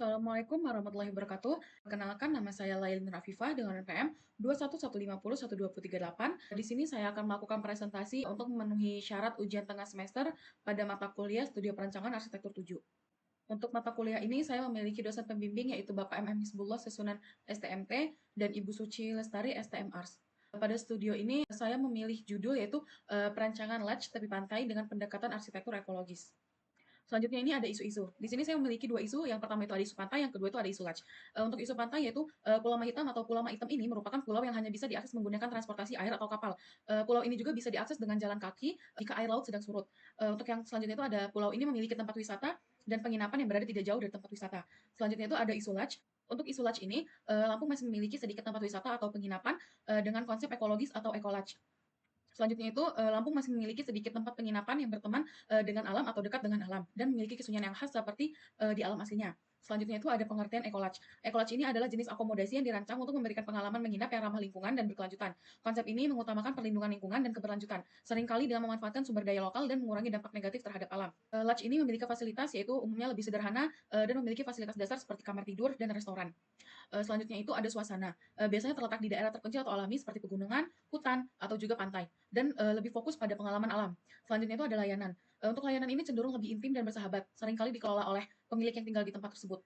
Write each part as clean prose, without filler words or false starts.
Assalamualaikum warahmatullahi wabarakatuh. Perkenalkan, nama saya Lailin Rafifah dengan NPM 211501238. Di sini saya akan melakukan presentasi untuk memenuhi syarat ujian tengah semester pada mata kuliah Studio Perancangan Arsitektur 7. Untuk mata kuliah ini, saya memiliki dosen pembimbing yaitu Bapak MM Hisbullah Sesunan STMT dan Ibu Suci Lestari STM Ars. Pada studio ini, saya memilih judul yaitu Perancangan Lodge Tepi Pantai dengan Pendekatan Arsitektur Ekologis. Selanjutnya ini ada isu-isu. Di sini saya memiliki dua isu. Yang pertama itu ada isu pantai, yang kedua itu ada isu laj. Untuk isu pantai yaitu Pulau Mahitam atau Pulau Maitem ini merupakan pulau yang hanya bisa diakses menggunakan transportasi air atau kapal. Pulau ini juga bisa diakses dengan jalan kaki jika air laut sedang surut. Untuk yang selanjutnya itu ada pulau ini memiliki tempat wisata dan penginapan yang berada tidak jauh dari tempat wisata. Selanjutnya itu ada isu laj. Untuk isu laj ini, Lampung masih memiliki sedikit tempat wisata atau penginapan dengan konsep ekologis atau ekolaj. Selanjutnya itu, Lampung masih memiliki sedikit tempat penginapan yang berteman, dengan alam atau dekat dengan alam dan memiliki kesunyian yang khas seperti, di alam aslinya. Selanjutnya itu ada pengertian ekolodge. Ekolodge ini adalah jenis akomodasi yang dirancang untuk memberikan pengalaman menginap yang ramah lingkungan dan berkelanjutan. Konsep ini mengutamakan perlindungan lingkungan dan keberlanjutan, seringkali dengan memanfaatkan sumber daya lokal dan mengurangi dampak negatif terhadap alam. Lodge ini memiliki fasilitas yaitu umumnya lebih sederhana, dan memiliki fasilitas dasar seperti kamar tidur dan restoran. Selanjutnya itu ada suasana. Biasanya terletak di daerah terpencil atau alami seperti pegunungan, hutan, atau juga pantai, dan lebih fokus pada pengalaman alam. Selanjutnya itu ada layanan. Untuk layanan ini cenderung lebih intim dan bersahabat, seringkali dikelola oleh pemilik yang tinggal di tempat tersebut.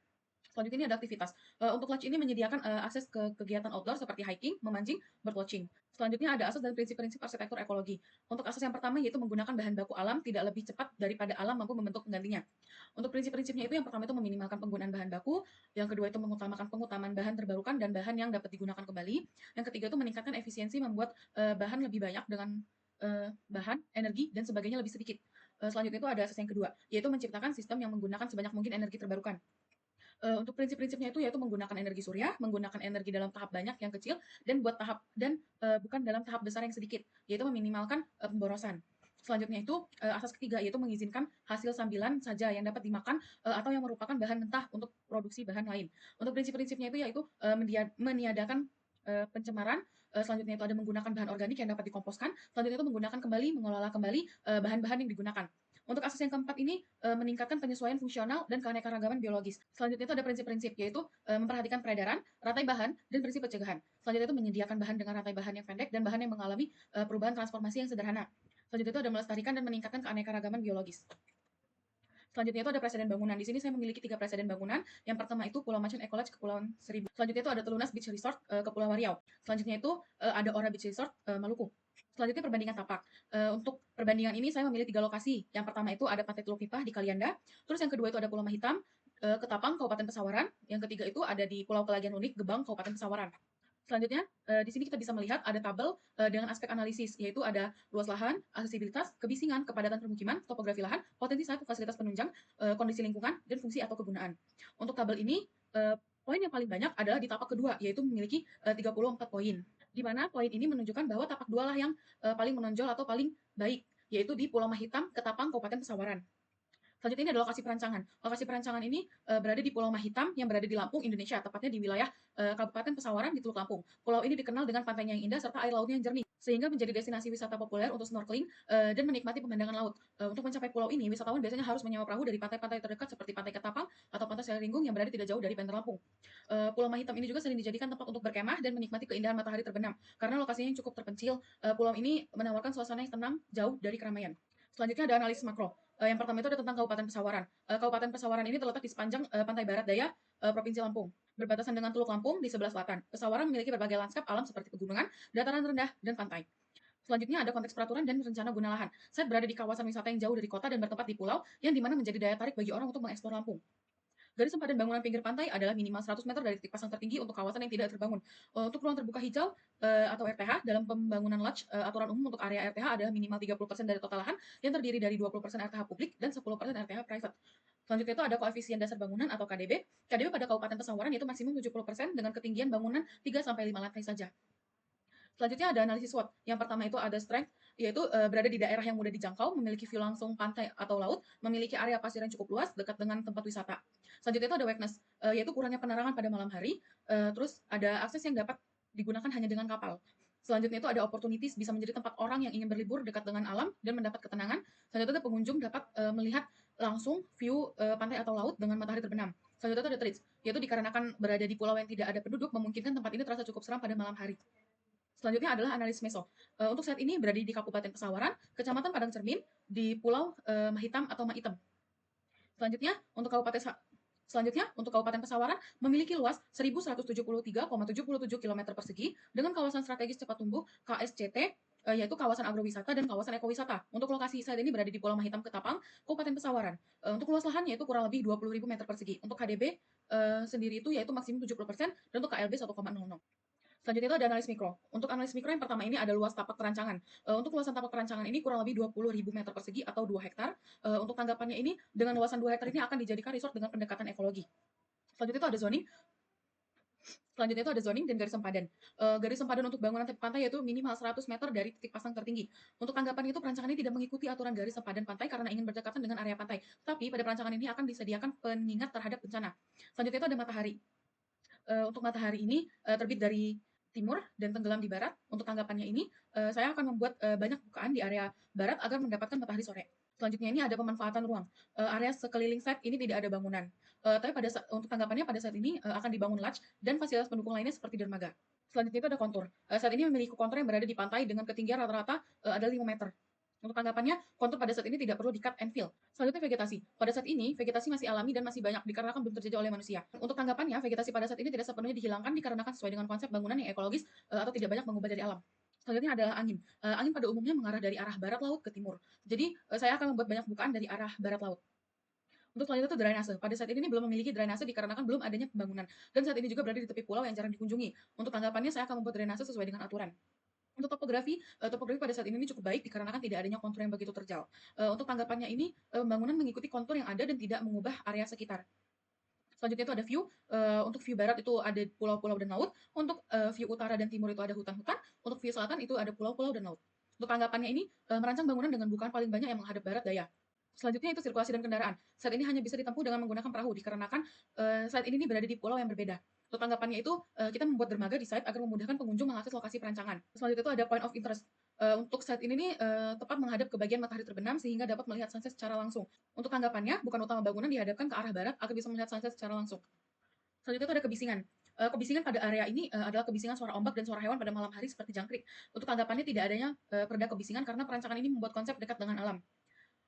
Selanjutnya ini ada aktivitas. Untuk lodge ini menyediakan akses ke kegiatan outdoor seperti hiking, memancing, birdwatching. Selanjutnya ada asas dan prinsip-prinsip arsitektur ekologi. Untuk asas yang pertama yaitu menggunakan bahan baku alam tidak lebih cepat daripada alam mampu membentuk penggantinya. Untuk prinsip-prinsipnya itu yang pertama itu meminimalkan penggunaan bahan baku, yang kedua itu mengutamakan pengutamaan bahan terbarukan dan bahan yang dapat digunakan kembali, yang ketiga itu meningkatkan efisiensi membuat bahan lebih banyak dengan bahan, energi, dan sebagainya lebih sedikit. Selanjutnya itu ada asas yang kedua, yaitu menciptakan sistem yang menggunakan sebanyak mungkin energi terbarukan. Untuk prinsip-prinsipnya itu yaitu menggunakan energi surya, menggunakan energi dalam tahap banyak yang kecil, dan buat tahap dan bukan dalam tahap besar yang sedikit, yaitu meminimalkan pemborosan. Selanjutnya itu asas ketiga yaitu mengizinkan hasil sambilan saja yang dapat dimakan atau yang merupakan bahan mentah untuk produksi bahan lain. Untuk prinsip-prinsipnya itu yaitu meniadakan pencemaran, selanjutnya itu ada menggunakan bahan organik yang dapat dikomposkan, selanjutnya itu menggunakan kembali, mengelola kembali bahan-bahan yang digunakan. Untuk asas yang keempat ini meningkatkan penyesuaian fungsional dan keanekaragaman biologis. Selanjutnya itu ada prinsip-prinsip yaitu memperhatikan peredaran, rantai bahan, dan prinsip pencegahan. Selanjutnya itu menyediakan bahan dengan rantai bahan yang pendek dan bahan yang mengalami perubahan transformasi yang sederhana. Selanjutnya itu ada melestarikan dan meningkatkan keanekaragaman biologis. Selanjutnya itu ada preseden bangunan. Di sini saya memiliki 3 preseden bangunan. Yang pertama itu Pulau Macan Ecolodge Kepulauan Seribu. Selanjutnya itu ada Telunas Beach Resort Kepulauan Riau. Selanjutnya itu ada Ora Beach Resort Maluku. Selanjutnya perbandingan tapak. Untuk perbandingan ini saya memilih 3 lokasi. Yang pertama itu ada Pantai Teluk Pipah di Kalianda. Terus yang kedua itu ada Pulau Mahitam, Ketapang, Kabupaten Pesawaran. Yang ketiga itu ada di Pulau Pelagian Unik, Gebang, Kabupaten Pesawaran. Selanjutnya, di sini kita bisa melihat ada tabel dengan aspek analisis, yaitu ada luas lahan, aksesibilitas, kebisingan, kepadatan permukiman, topografi lahan, potensi satu fasilitas penunjang, kondisi lingkungan, dan fungsi atau kegunaan. Untuk tabel ini, poin yang paling banyak adalah di tapak kedua, yaitu memiliki 34 poin. Di mana poin ini menunjukkan bahwa tapak dua lah yang paling menonjol atau paling baik, yaitu di Pulau Mahitam, Ketapang, Kabupaten Pesawaran. Selanjutnya ini ada lokasi perancangan. Lokasi perancangan ini berada di Pulau Mahitam yang berada di Lampung, Indonesia, tepatnya di wilayah Kabupaten Pesawaran di Teluk Lampung. Pulau ini dikenal dengan pantainya yang indah serta air lautnya yang jernih, sehingga menjadi destinasi wisata populer untuk snorkeling dan menikmati pemandangan laut. Untuk mencapai pulau ini, wisatawan biasanya harus menyewa perahu dari pantai-pantai terdekat seperti Pantai Ketapang atau Pantai Selinggung yang berada tidak jauh dari Bandar Lampung. Pulau Mahitam ini juga sering dijadikan tempat untuk berkemah dan menikmati keindahan matahari terbenam. Karena lokasinya yang cukup terpencil, pulau ini menawarkan suasana yang tenang, jauh dari keramaian. Selanjutnya ada analisis makro. Yang pertama itu ada tentang Kabupaten Pesawaran. Kabupaten Pesawaran ini terletak di sepanjang pantai barat daya Provinsi Lampung, berbatasan dengan Teluk Lampung di sebelah selatan. Pesawaran memiliki berbagai lanskap alam seperti pegunungan, dataran rendah, dan pantai. Selanjutnya ada konteks peraturan dan rencana guna lahan. Saya berada di kawasan wisata yang jauh dari kota dan bertempat di pulau yang dimana menjadi daya tarik bagi orang untuk mengeksplor Lampung. Garis sempadan bangunan pinggir pantai adalah minimal 100 meter dari titik pasang tertinggi untuk kawasan yang tidak terbangun. Untuk ruang terbuka hijau atau RTH dalam pembangunan lodge, aturan umum untuk area RTH adalah minimal 30% dari total lahan yang terdiri dari 20% RTH publik dan 10% RTH private. Selanjutnya itu ada koefisien dasar bangunan atau KDB. KDB pada Kabupaten Pesawaran yaitu maksimum 70% dengan ketinggian bangunan 3 sampai 5 lantai saja. Selanjutnya ada analisis SWOT. Yang pertama itu ada strength, yaitu berada di daerah yang mudah dijangkau, memiliki view langsung pantai atau laut, memiliki area pasir yang cukup luas dekat dengan tempat wisata. Selanjutnya itu ada weakness, yaitu kurangnya penerangan pada malam hari. Terus ada akses yang dapat digunakan hanya dengan kapal. Selanjutnya itu ada opportunities, bisa menjadi tempat orang yang ingin berlibur dekat dengan alam dan mendapat ketenangan. Selanjutnya itu pengunjung dapat melihat langsung view pantai atau laut dengan matahari terbenam. Selanjutnya itu ada treats, yaitu dikarenakan berada di pulau yang tidak ada penduduk, memungkinkan tempat ini terasa cukup seram pada malam hari. Selanjutnya adalah analisis meso. Untuk saat ini berada di Kabupaten Pesawaran, Kecamatan Padang Cermin, di Pulau Mahitam atau Maitem. Selanjutnya, untuk Kabupaten Pesawaran memiliki luas 1.173,77 km persegi dengan kawasan strategis cepat tumbuh KSCT, yaitu kawasan agrowisata dan kawasan ekowisata. Untuk lokasi saat ini berada di Pulau Mahitam Ketapang, Kabupaten Pesawaran. Untuk luas lahannya itu kurang lebih 20.000 meter persegi. Untuk HDB sendiri itu yaitu maksimum 70% dan untuk KLB 1,00. Selanjutnya itu ada analis mikro. Untuk analis mikro yang pertama ini ada luas tapak perancangan. Untuk luasan tapak perancangan ini kurang lebih 20.000 meter persegi atau 2 hektar. Untuk tanggapannya ini dengan luasan 2 hektar ini akan dijadikan resort dengan pendekatan ekologi. Selanjutnya itu ada zoning. Dan garis sempadan. Garis sempadan untuk bangunan tepi pantai yaitu minimal 100 meter dari titik pasang tertinggi. Untuk tanggapan itu perancangan ini tidak mengikuti aturan garis sempadan pantai karena ingin berdekatan dengan area pantai. Tapi pada perancangan ini akan disediakan pengingat terhadap bencana. Selanjutnya itu ada matahari. Untuk matahari ini terbit dari timur dan tenggelam di barat. Untuk tanggapannya ini, saya akan membuat banyak bukaan di area barat agar mendapatkan matahari sore. Selanjutnya ini ada pemanfaatan ruang. Area sekeliling site ini tidak ada bangunan. Tapi untuk tanggapannya pada saat ini akan dibangun lodge dan fasilitas pendukung lainnya seperti dermaga. Selanjutnya itu ada kontur. Saat ini memiliki kontur yang berada di pantai dengan ketinggian rata-rata ada 5 meter. Untuk tanggapannya, kontur pada saat ini tidak perlu di-cut and fill. Selanjutnya vegetasi. Pada saat ini, vegetasi masih alami dan masih banyak dikarenakan belum terjadi oleh manusia. Untuk tanggapannya, vegetasi pada saat ini tidak sepenuhnya dihilangkan dikarenakan sesuai dengan konsep bangunan yang ekologis atau tidak banyak mengubah dari alam. Selanjutnya adalah angin. Angin pada umumnya mengarah dari arah barat laut ke timur. Jadi, saya akan membuat banyak bukaan dari arah barat laut. Untuk selanjutnya itu drainase. Pada saat ini belum memiliki drainase dikarenakan belum adanya pembangunan. Dan saat ini juga berada di tepi pulau yang jarang dikunjungi. Untuk tanggapannya, saya akan membuat drainase sesuai dengan aturan. Untuk topografi pada saat ini cukup baik dikarenakan tidak adanya kontur yang begitu terjal. Untuk tanggapannya ini, bangunan mengikuti kontur yang ada dan tidak mengubah area sekitar. Selanjutnya itu ada view. Untuk view barat itu ada pulau-pulau dan laut. Untuk view utara dan timur itu ada hutan-hutan. Untuk view selatan itu ada pulau-pulau dan laut. Untuk tanggapannya ini, merancang bangunan dengan bukaan paling banyak yang menghadap barat daya. Selanjutnya itu sirkulasi dan kendaraan. Saat ini hanya bisa ditempuh dengan menggunakan perahu dikarenakan saat ini berada di pulau yang berbeda. Untuk tanggapannya itu, kita membuat dermaga di site agar memudahkan pengunjung mengakses lokasi perancangan. Selanjutnya itu ada point of interest. Untuk site ini nih, tepat menghadap ke bagian matahari terbenam sehingga dapat melihat sunset secara langsung. Untuk tanggapannya, bukan utama bangunan dihadapkan ke arah barat agar bisa melihat sunset secara langsung. Selanjutnya itu ada kebisingan. Kebisingan pada area ini adalah kebisingan suara ombak dan suara hewan pada malam hari seperti jangkrik. Untuk tanggapannya tidak adanya perda kebisingan karena perancangan ini membuat konsep dekat dengan alam.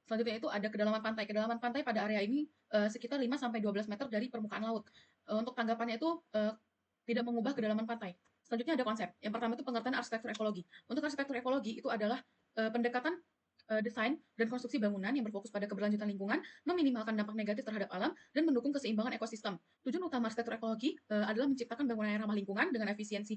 Selanjutnya itu ada kedalaman pantai. Kedalaman pantai pada area ini sekitar 5-12 meter dari permukaan laut. Untuk tanggapannya itu tidak mengubah kedalaman pantai. Selanjutnya ada konsep. Yang pertama itu pengertian arsitektur ekologi. Untuk arsitektur ekologi itu adalah pendekatan desain dan konstruksi bangunan yang berfokus pada keberlanjutan lingkungan, meminimalkan dampak negatif terhadap alam, dan mendukung keseimbangan ekosistem. Tujuan utama arsitektur ekologi adalah menciptakan bangunan yang ramah lingkungan dengan efisiensi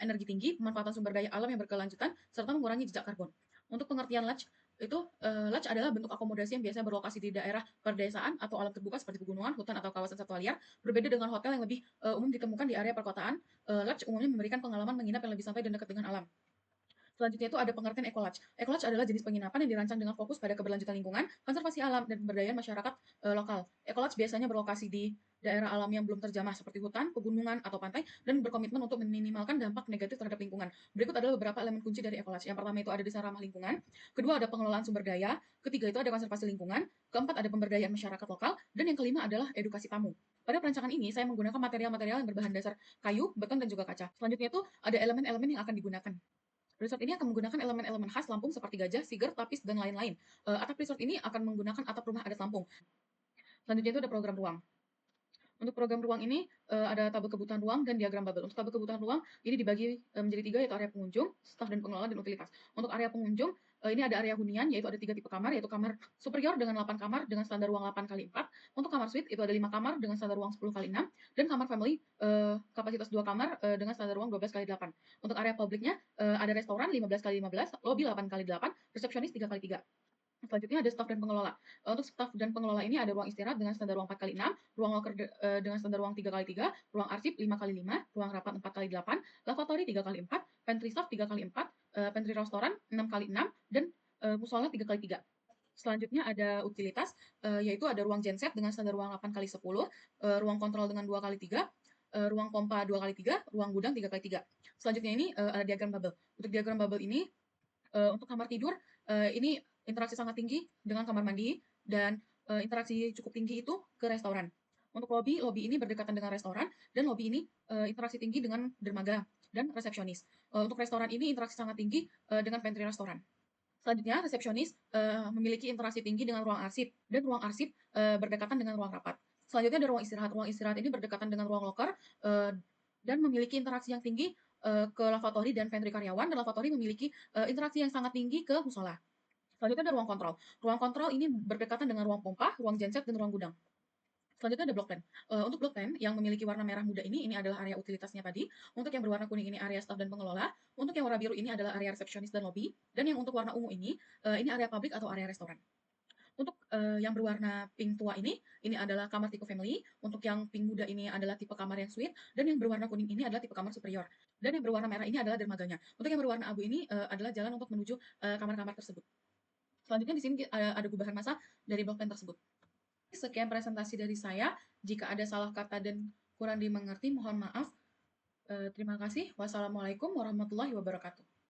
energi tinggi, pemanfaatan sumber daya alam yang berkelanjutan, serta mengurangi jejak karbon. Untuk pengertian LUDGE, itu LUDGE adalah bentuk akomodasi yang biasanya berlokasi di daerah perdesaan atau alam terbuka seperti pegunungan, hutan, atau kawasan satwa liar, berbeda dengan hotel yang lebih umum ditemukan di area perkotaan. LUDGE umumnya memberikan pengalaman menginap yang lebih santai dan dekat dengan alam. Selanjutnya itu ada pengertian ekolodge. Ekolodge adalah jenis penginapan yang dirancang dengan fokus pada keberlanjutan lingkungan, konservasi alam, dan pemberdayaan masyarakat lokal. Ekolodge biasanya berlokasi di daerah alam yang belum terjamah seperti hutan, pegunungan, atau pantai, dan berkomitmen untuk meminimalkan dampak negatif terhadap lingkungan. Berikut adalah beberapa elemen kunci dari ekolodge. Yang pertama itu ada desain ramah lingkungan, kedua ada pengelolaan sumber daya, ketiga itu ada konservasi lingkungan, keempat ada pemberdayaan masyarakat lokal, dan yang kelima adalah edukasi tamu. Pada perancangan ini, saya menggunakan material-material yang berbahan dasar kayu, beton, dan juga kaca. Selanjutnya itu ada elemen-elemen yang akan digunakan. Resort ini akan menggunakan elemen-elemen khas Lampung seperti gajah, siger, tapis, dan lain-lain. Atap resort ini akan menggunakan atap rumah adat Lampung. Selanjutnya itu ada program ruang. Untuk program ruang ini ada tabel kebutuhan ruang dan diagram bubble. Untuk tabel kebutuhan ruang ini dibagi menjadi 3 yaitu area pengunjung, staf dan pengelola, dan utilitas. Untuk area pengunjung ini ada area hunian yaitu ada 3 tipe kamar yaitu kamar superior dengan 8 kamar dengan standar ruang 8x4. Untuk kamar suite itu ada 5 kamar dengan standar ruang 10x6 dan kamar family kapasitas 2 kamar dengan standar ruang 12x8. Untuk area publiknya ada restoran 15x15, lobby 8x8, resepsionis 3x3. Selanjutnya ada staf dan pengelola. Untuk staf dan pengelola ini ada ruang istirahat dengan standar ruang 4x6, ruang loker dengan standar ruang 3x3, ruang arsip 5x5, ruang rapat 4x8, lavatory 3x4, pantry staff 3x4, pantry restoran 6x6, dan musola 3x3. Selanjutnya ada utilitas, yaitu ada ruang genset dengan standar ruang 8x10, ruang kontrol dengan 2x3, ruang pompa 2x3, ruang gudang 3x3. Selanjutnya ini ada diagram bubble. Untuk diagram bubble ini, untuk kamar tidur, ini interaksi sangat tinggi dengan kamar mandi dan interaksi cukup tinggi itu ke restoran. Untuk lobi ini berdekatan dengan restoran, dan lobi ini interaksi tinggi dengan dermaga dan resepsionis. Untuk restoran ini interaksi sangat tinggi dengan pantry restoran. Selanjutnya, resepsionis memiliki interaksi tinggi dengan ruang arsip, dan ruang arsip berdekatan dengan ruang rapat. Selanjutnya ada ruang istirahat. Ruang istirahat ini berdekatan dengan ruang loker dan memiliki interaksi yang tinggi ke lavatory dan pantry karyawan, dan lavatory memiliki interaksi yang sangat tinggi ke musola. Selanjutnya ada ruang kontrol. Ruang kontrol ini berdekatan dengan ruang pompa, ruang genset, dan ruang gudang. Selanjutnya ada blok pen. Untuk blok pen yang memiliki warna merah muda ini adalah area utilitasnya tadi. Untuk yang berwarna kuning ini area staf dan pengelola. Untuk yang warna biru ini adalah area resepsionis dan lobby. Dan yang untuk warna ungu ini area publik atau area restoran. Untuk yang berwarna pink tua ini adalah kamar tipe family. Untuk yang pink muda ini adalah tipe kamar yang suite. Dan yang berwarna kuning ini adalah tipe kamar superior. Dan yang berwarna merah ini adalah dermaganya. Untuk yang berwarna abu ini adalah jalan untuk menuju kamar-kamar tersebut. Selanjutnya di sini ada gubahan massa dari blok pen tersebut. Sekian presentasi dari saya. Jika ada salah kata dan kurang dimengerti, mohon maaf. Terima kasih. Wassalamualaikum warahmatullahi wabarakatuh.